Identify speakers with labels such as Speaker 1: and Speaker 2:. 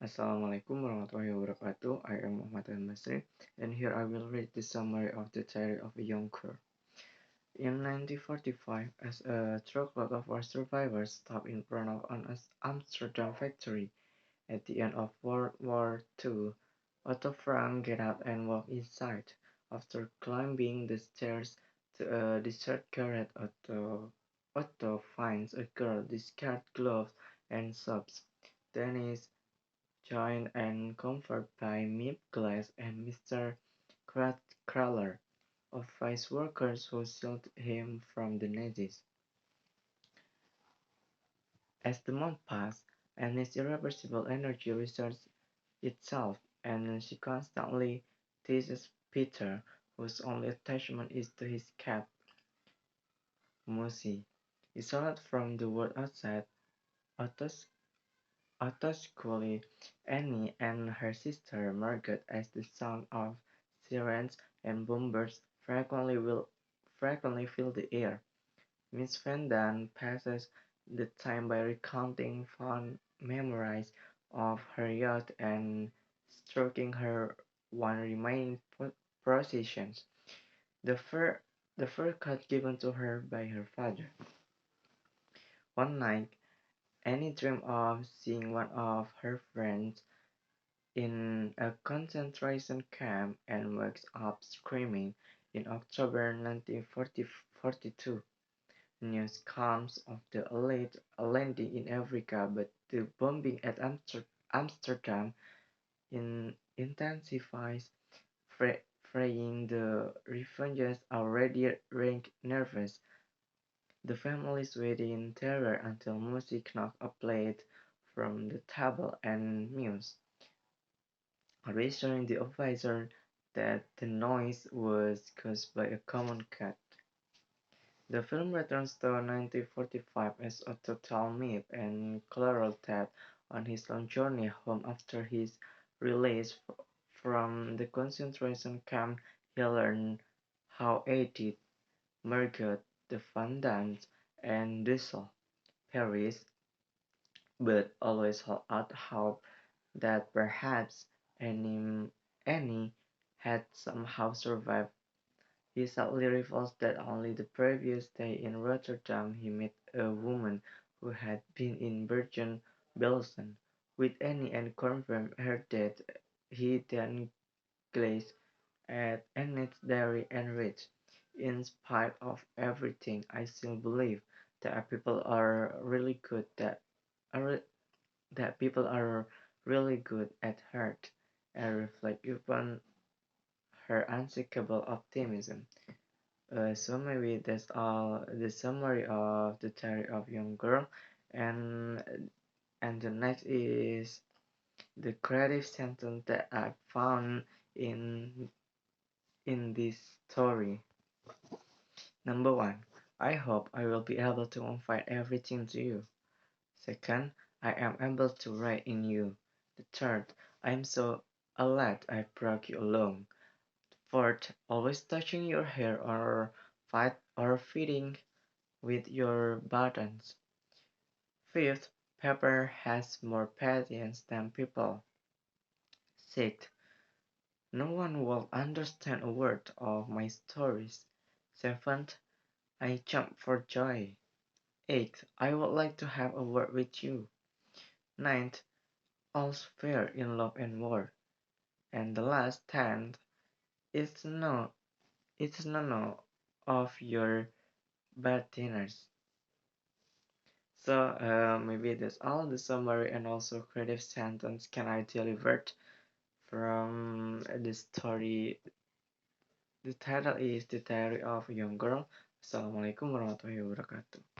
Speaker 1: Assalamualaikum warahmatullahi wabarakatuh. I am Muhammad Al-Masri, and here I will read the summary of the Diary of a Young Girl. In 1945, as a truckload of war survivors stopped in front of an Amsterdam factory at the end of World War II, Otto Frank get out and walk inside. After climbing the stairs to a desert garret, Otto finds a girl discard gloves and sobs. Dennis joined and comforted by Miep Glass and Mr. Kraller, office workers who shielded him from the Nazis. As the months pass, Annie's irreversible energy reasserts itself, and she constantly teases Peter, whose only attachment is to his cat, Mussy. Isolate from the world outside, Otto's Autosculi, Annie and her sister Margaret, as the sound of sirens and bombers frequently fill the air. Miss Van Daan passes the time by recounting fond memories of her youth and stroking her one remaining possession, the fur, the fur coat given to her by her father. One night, Annie dreamed of seeing one of her friends in a concentration camp and wakes up screaming. In October 1942, news comes of the alleged landing in Africa, but the bombing at Amsterdam intensifies, fraying the refugees already nervous. The families wait in terror until music knocks a plate from the table and mused, reassuring the officer that the noise was caused by a common cat. The film returns to 1945 as Otto tells Miep and Carol that on his long journey home after his release from the concentration camp, he learned how Edith, Margot, the Van Dams, and Dussel perished, but always held out hope that perhaps Annie had somehow survived. He sadly reveals that only the previous day in Rotterdam he met a woman who had been in Bergen-Belsen with Annie and confirmed her death. He then gazed at Annie's diary and read, "In spite of everything, I still believe that people are really good are, that people are really good at heart," and reflect upon her unshakable optimism. So maybe that's all the summary of the diary of young girl, and the next is the creative sentence that I found in this story. Number one, I hope I will be able to confide everything to you. Second, I am able to write in you. The third, I am so glad I brought you along. Fourth, always touching your hair or fight or feeding with your buttons. Fifth, Pepper has more patience than people. Sixth, no one will understand a word of my stories. Seventh, I jump for joy. Eighth, I would like to have a word with you. Ninth, all's fair in love and war. And the last, tenth, it's none of your bad dinners. So maybe that's all the summary and also creative sentence can I delivered from the story. The title is The Diary of a Young Girl. Assalamualaikum warahmatullahi wabarakatuh.